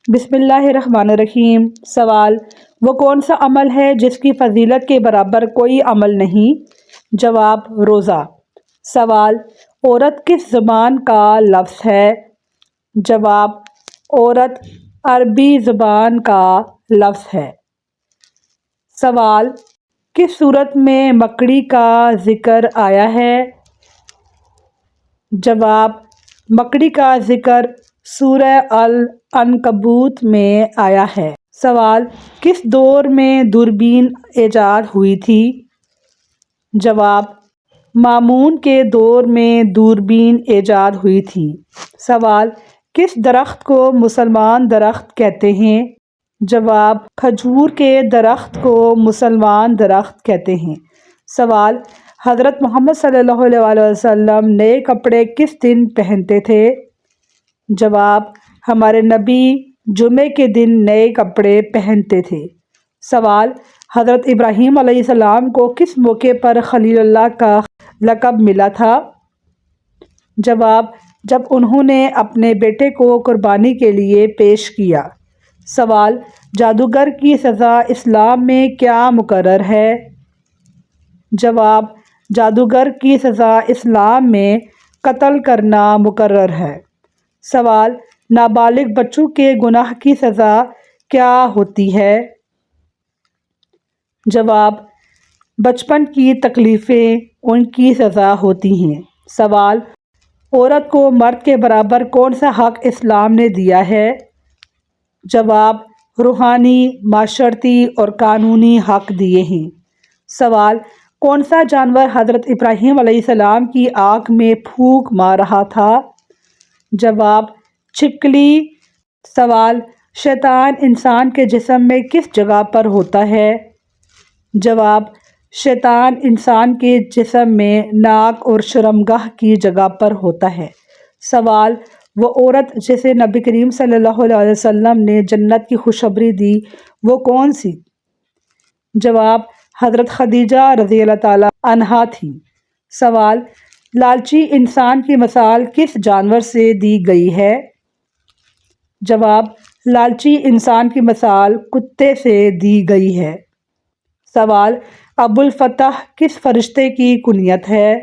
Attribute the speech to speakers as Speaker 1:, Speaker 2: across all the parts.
Speaker 1: بسم اللہ الرحمن الرحیم۔ سوال: وہ کون سا عمل ہے جس کی فضیلت کے برابر کوئی عمل نہیں؟ جواب: روزہ۔ سوال: عورت کس زبان کا لفظ ہے؟ جواب: عورت عربی زبان کا لفظ ہے۔ سوال: کس سورت میں مکڑی کا ذکر آیا ہے؟ جواب: مکڑی کا ذکر سورہ العنکبوت میں آیا ہے۔ سوال: کس دور میں دوربین ایجاد ہوئی تھی؟ جواب: مامون کے دور میں دوربین ایجاد ہوئی تھی۔ سوال: کس درخت کو مسلمان درخت کہتے ہیں؟ جواب: کھجور کے درخت کو مسلمان درخت کہتے ہیں۔ سوال: حضرت محمد صلی اللہ علیہ وسلم نئے کپڑے کس دن پہنتے تھے؟ جواب: ہمارے نبی جمعے کے دن نئے کپڑے پہنتے تھے۔ سوال: حضرت ابراہیم علیہ السلام کو کس موقع پر خلیل اللہ کا لقب ملا تھا؟ جواب: جب انہوں نے اپنے بیٹے کو قربانی کے لیے پیش کیا۔ سوال: جادوگر کی سزا اسلام میں کیا مقرر ہے؟ جواب: جادوگر کی سزا اسلام میں قتل کرنا مقرر ہے۔ سوال: نابالغ بچوں کے گناہ کی سزا کیا ہوتی ہے؟ جواب: بچپن کی تکلیفیں ان کی سزا ہوتی ہیں۔ سوال: عورت کو مرد کے برابر کون سا حق اسلام نے دیا ہے؟ جواب: روحانی، معاشرتی اور قانونی حق دیے ہیں۔ سوال: کون سا جانور حضرت ابراہیم علیہ السلام کی آنکھ میں پھونک مار رہا تھا؟ جواب: چھپکلی۔ سوال: شیطان انسان کے جسم میں کس جگہ پر ہوتا ہے؟ جواب: شیطان انسان کے جسم میں ناک اور شرمگاہ کی جگہ پر ہوتا ہے۔ سوال: وہ عورت جسے نبی کریم صلی اللہ علیہ وسلم نے جنت کی خوشخبری دی وہ کون سی؟ جواب: حضرت خدیجہ رضی اللہ تعالیٰ عنہا تھیں۔ سوال: لالچی انسان کی مثال کس جانور سے دی گئی ہے؟ جواب: لالچی انسان کی مثال کتے سے دی گئی ہے۔ سوال: ابوالفتح کس فرشتے کی کنیت ہے؟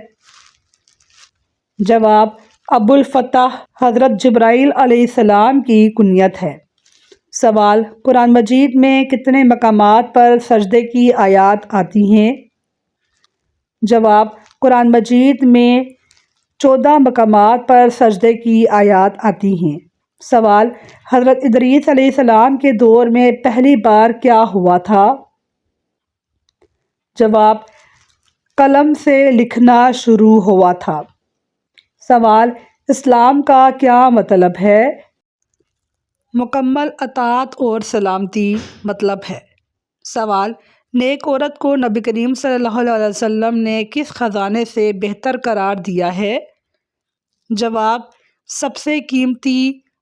Speaker 1: جواب: ابوالفتح حضرت جبرائیل علیہ السلام کی کنیت ہے۔ سوال: قرآن مجید میں کتنے مقامات پر سجدے کی آیات آتی ہیں؟ جواب: قرآن مجید میں 14 مقامات پر سجدے کی آیات آتی ہیں۔ سوال: حضرت ادریس علیہ السلام کے دور میں پہلی بار کیا ہوا تھا؟ جواب: قلم سے لکھنا شروع ہوا تھا۔ سوال: اسلام کا کیا مطلب ہے؟ مکمل اطاعت اور سلامتی مطلب ہے۔ سوال: نیک عورت کو نبی کریم صلی اللہ علیہ وسلم نے کس خزانے سے بہتر قرار دیا ہے؟ جواب: سب سے قیمتی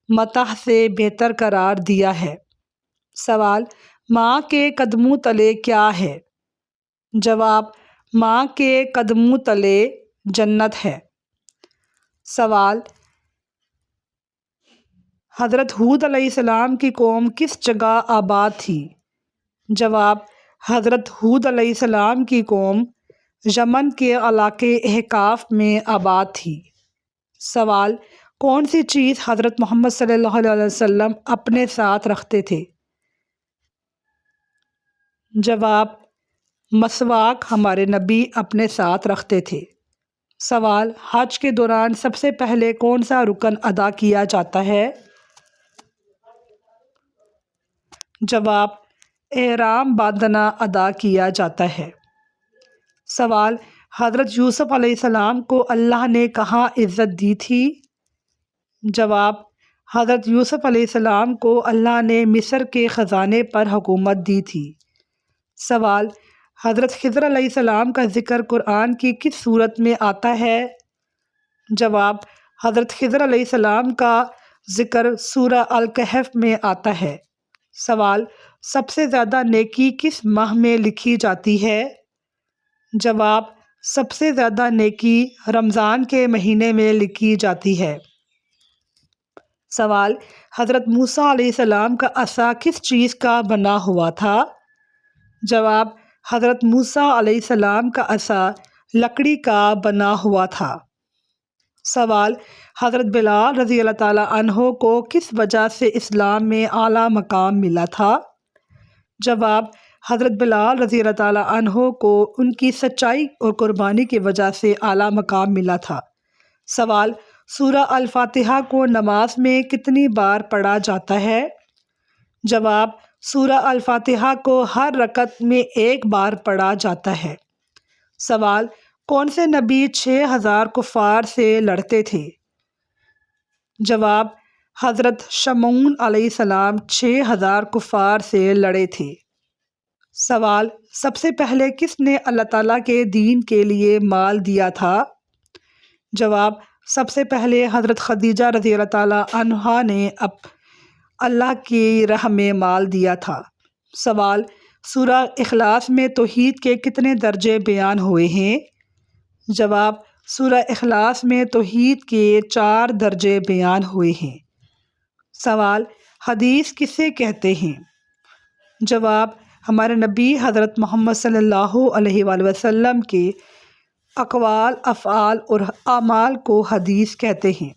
Speaker 1: متاع سے بہتر قرار دیا ہے۔ سوال: ماں کے قدموں تلے کیا ہے؟ جواب: ماں کے قدموں تلے جنت ہے۔ سوال: حضرت ہود علیہ السلام کی قوم کس جگہ آباد تھی؟ جواب: حضرت ہود علیہ السلام کی قوم یمن کے علاقے احقاف میں آباد تھی۔ سوال: کون سی چیز حضرت محمد صلی اللہ علیہ وسلم اپنے ساتھ رکھتے تھے؟ جواب: مسواک ہمارے نبی اپنے ساتھ رکھتے تھے۔ سوال: حج کے دوران سب سے پہلے کون سا رکن ادا کیا جاتا ہے؟ جواب: احرام باندھنا ادا کیا جاتا ہے۔ سوال: حضرت یوسف علیہ السلام کو اللہ نے کہاں عزت دی تھی؟ جواب: حضرت یوسف علیہ السلام کو اللہ نے مصر کے خزانے پر حکومت دی تھی۔ سوال: حضرت خضر علیہ السلام کا ذکر قرآن کی کس سورت میں آتا ہے؟ جواب: حضرت خضر علیہ السلام کا ذکر سورہ الکہف میں آتا ہے۔ سوال: سب سے زیادہ نیکی کس ماہ میں لکھی جاتی ہے؟ جواب: سب سے زیادہ نیکی رمضان کے مہینے میں لکھی جاتی ہے۔ سوال، حضرت موسیٰ علیہ السلام کا عصا کس چیز کا بنا ہوا تھا؟ جواب، حضرت موسیٰ علیہ السلام کا عصا لکڑی کا بنا ہوا تھا۔ سوال، حضرت بلال رضی اللہ تعالیٰ عنہ کو کس وجہ سے اسلام میں اعلیٰ مقام ملا تھا؟ جواب، حضرت بلال رضی اللہ تعالیٰ عنہ کو ان کی سچائی اور قربانی کی وجہ سے اعلیٰ مقام ملا تھا۔ سوال، سورہ الفاتحہ کو نماز میں کتنی بار پڑھا جاتا ہے؟ جواب، سورہ الفاتحہ کو ہر رکعت میں 1 بار پڑھا جاتا ہے۔ سوال، کون سے نبی 6000 کفار سے لڑتے تھے؟ جواب، حضرت شمعون علیہ السلام 6000 کفار سے لڑے تھے۔ سوال، سب سے پہلے کس نے اللہ تعالیٰ کے دین کے لیے مال دیا تھا؟ جواب، سب سے پہلے حضرت خدیجہ رضی اللہ تعالیٰ عنہا نے اللہ کی راہ میں مال دیا تھا۔ سوال، سورہ اخلاص میں توحید کے کتنے درجے بیان ہوئے ہیں؟ جواب، سورہ اخلاص میں توحید کے 4 درجے بیان ہوئے ہیں۔ سوال، حدیث کسے کہتے ہیں؟ جواب، ہمارے نبی حضرت محمد صلی اللہ علیہ وآلہ وسلم کے اقوال، افعال اور اعمال کو حدیث کہتے ہیں۔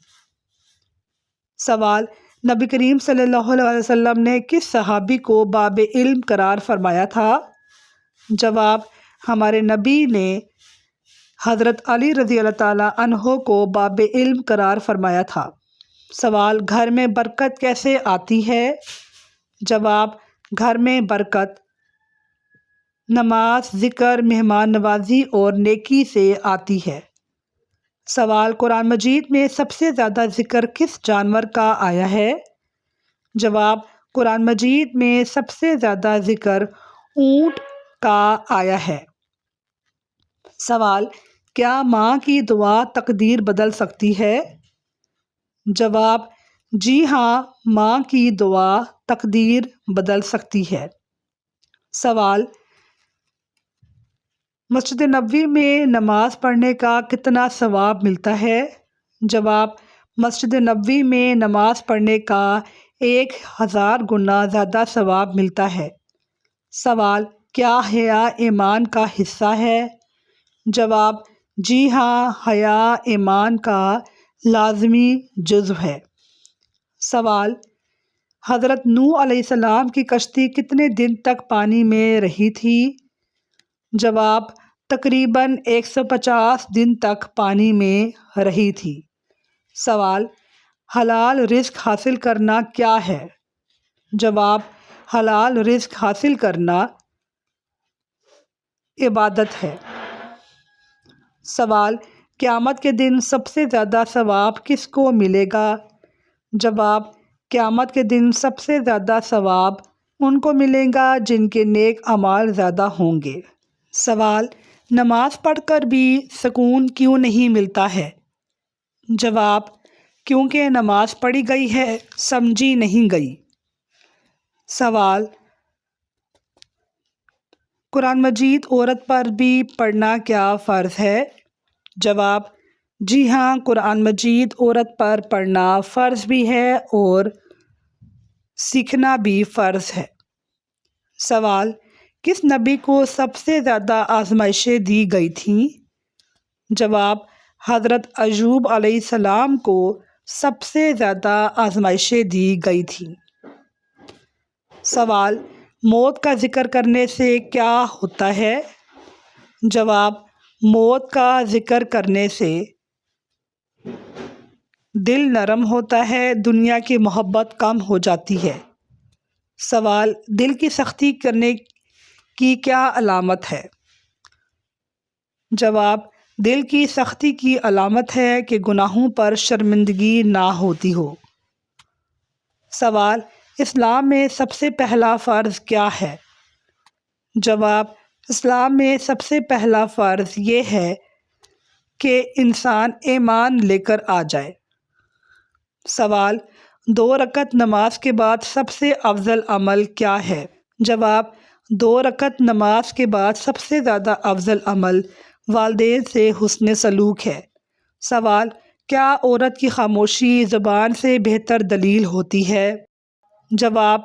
Speaker 1: سوال، نبی کریم صلی اللہ علیہ وسلم نے کس صحابی کو باب علم قرار فرمایا تھا؟ جواب، ہمارے نبی نے حضرت علی رضی اللہ تعالیٰ عنہ کو باب علم قرار فرمایا تھا۔ سوال، گھر میں برکت کیسے آتی ہے؟ جواب، گھر میں برکت نماز، ذکر، مہمان نوازی اور نیکی سے آتی ہے۔ سوال، قرآن مجید میں سب سے زیادہ ذکر کس جانور کا آیا ہے؟ جواب، قرآن مجید میں سب سے زیادہ ذکر اونٹ کا آیا ہے۔ سوال، کیا ماں کی دعا تقدیر بدل سکتی ہے؟ جواب، جی ہاں، ماں کی دعا تقدیر بدل سکتی ہے۔ سوال، مسجد نبوی میں نماز پڑھنے کا کتنا ثواب ملتا ہے؟ جواب، مسجد نبوی میں نماز پڑھنے کا 1000 گنا زیادہ ثواب ملتا ہے۔ سوال، کیا حیا ایمان کا حصہ ہے؟ جواب، جی ہاں، حیا ایمان کا لازمی جزو ہے۔ سوال، حضرت نوح علیہ السلام کی کشتی کتنے دن تک پانی میں رہی تھی؟ جواب، تقریباً 150 دن تک پانی میں رہی تھی۔ سوال، حلال رزق حاصل کرنا کیا ہے؟ جواب، حلال رزق حاصل کرنا عبادت ہے۔ سوال، قیامت کے دن سب سے زیادہ ثواب کس کو ملے گا؟ جواب، قیامت کے دن سب سے زیادہ ثواب ان کو ملے گا جن کے نیک اعمال زیادہ ہوں گے۔ سوال، نماز پڑھ کر بھی سکون کیوں نہیں ملتا ہے؟ جواب، کیونکہ نماز پڑھی گئی ہے، سمجھی نہیں گئی۔ سوال، قرآن مجید عورت پر بھی پڑھنا کیا فرض ہے؟ جواب، جی ہاں، قرآن مجید عورت پر پڑھنا فرض بھی ہے اور سیکھنا بھی فرض ہے۔ سوال، کس نبی کو سب سے زیادہ آزمائشیں دی گئی تھیں؟ جواب، حضرت ایوب علیہ السلام کو سب سے زیادہ آزمائشیں دی گئی تھیں۔ سوال، موت کا ذکر کرنے سے کیا ہوتا ہے؟ جواب، موت کا ذکر کرنے سے دل نرم ہوتا ہے، دنیا کی محبت کم ہو جاتی ہے۔ سوال، دل کی سختی کرنے کی کیا علامت ہے؟ جواب، دل کی سختی کی علامت ہے کہ گناہوں پر شرمندگی نہ ہوتی ہو۔ سوال، اسلام میں سب سے پہلا فرض کیا ہے؟ جواب، اسلام میں سب سے پہلا فرض یہ ہے کہ انسان ایمان لے کر آ جائے۔ سوال، 2 رکعت نماز کے بعد سب سے افضل عمل کیا ہے؟ جواب، 2 رکعت نماز کے بعد سب سے زیادہ افضل عمل والدین سے حسن سلوک ہے۔ سوال، کیا عورت کی خاموشی زبان سے بہتر دلیل ہوتی ہے؟ جواب: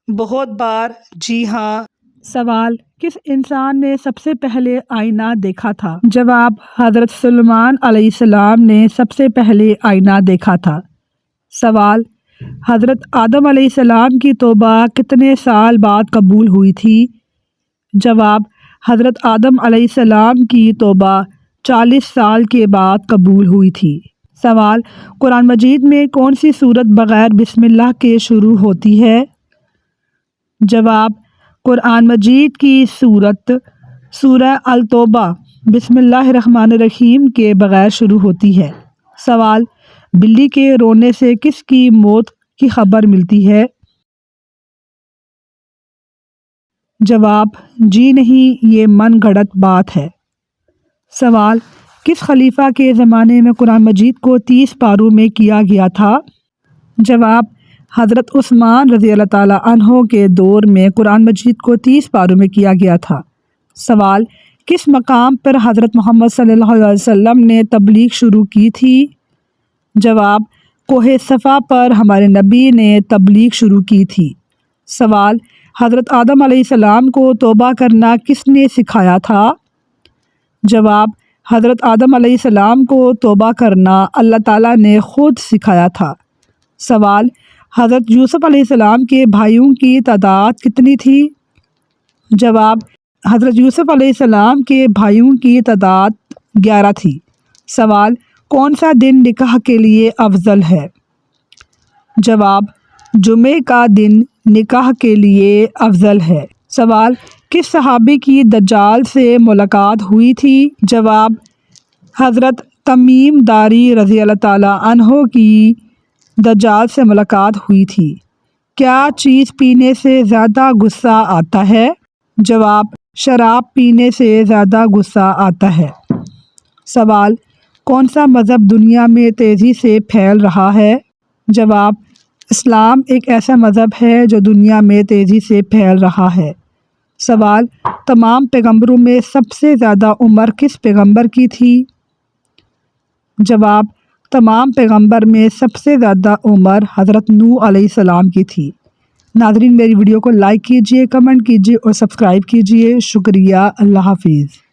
Speaker 1: بہت بار جی ہاں۔ سوال: کس انسان نے سب سے پہلے آئینہ دیکھا تھا؟ جواب: حضرت سلیمان علیہ السلام نے سب سے پہلے آئینہ دیکھا تھا۔ سوال: حضرت آدم علیہ السلام کی توبہ کتنے سال بعد قبول ہوئی تھی؟ جواب: حضرت آدم علیہ السلام کی توبہ 40 سال کے بعد قبول ہوئی تھی۔ سوال: قرآن مجید میں کون سی سورت بغیر بسم اللہ کے شروع ہوتی ہے؟ جواب: قرآن مجید کی سورہ التوبہ بسم اللہ الرحمن الرحیم کے بغیر شروع ہوتی ہے۔ سوال: بلی کے رونے سے کس کی موت کی خبر ملتی ہے؟ جواب: جی نہیں، یہ من گھڑت بات ہے۔ سوال: کس خلیفہ کے زمانے میں قرآن مجید کو 30 پاروں میں کیا گیا تھا؟ جواب: حضرت عثمان رضی اللہ تعالیٰ عنہ کے دور میں قرآن مجید کو 30 پاروں میں کیا گیا تھا۔ سوال: کس مقام پر حضرت محمد صلی اللہ علیہ وسلم نے تبلیغ شروع کی تھی؟ جواب: کوہ صفا پر ہمارے نبی نے تبلیغ شروع کی تھی۔ سوال: حضرت آدم علیہ السلام کو توبہ کرنا کس نے سکھایا تھا؟ جواب: حضرت آدم علیہ السلام کو توبہ کرنا اللہ تعالیٰ نے خود سکھایا تھا۔ سوال: حضرت یوسف علیہ السلام کے بھائیوں کی تعداد کتنی تھی؟ جواب: حضرت یوسف علیہ السلام کے بھائیوں کی تعداد 11 تھی۔ سوال: کون سا دن نکاح کے لیے افضل ہے؟ جواب: جمعے کا دن نکاح کے لیے افضل ہے۔ سوال: کس صحابی کی دجال سے ملاقات ہوئی تھی؟ جواب: حضرت تمیم داری رضی اللہ تعالیٰ عنہ کی دجال سے ملاقات ہوئی تھی۔ کیا چیز پینے سے زیادہ غصہ آتا ہے؟ جواب: شراب پینے سے زیادہ غصہ آتا ہے۔ سوال: کون سا مذہب دنیا میں تیزی سے پھیل رہا ہے؟ جواب: اسلام ایک ایسا مذہب ہے جو دنیا میں تیزی سے پھیل رہا ہے۔ سوال: تمام پیغمبروں میں سب سے زیادہ عمر کس پیغمبر کی تھی؟ جواب: تمام پیغمبر میں سب سے زیادہ عمر حضرت نوح علیہ السلام کی تھی۔ ناظرین، میری ویڈیو کو لائک کیجیے، کمنٹ کیجیے اور سبسکرائب کیجیے۔ شکریہ۔ اللہ حافظ۔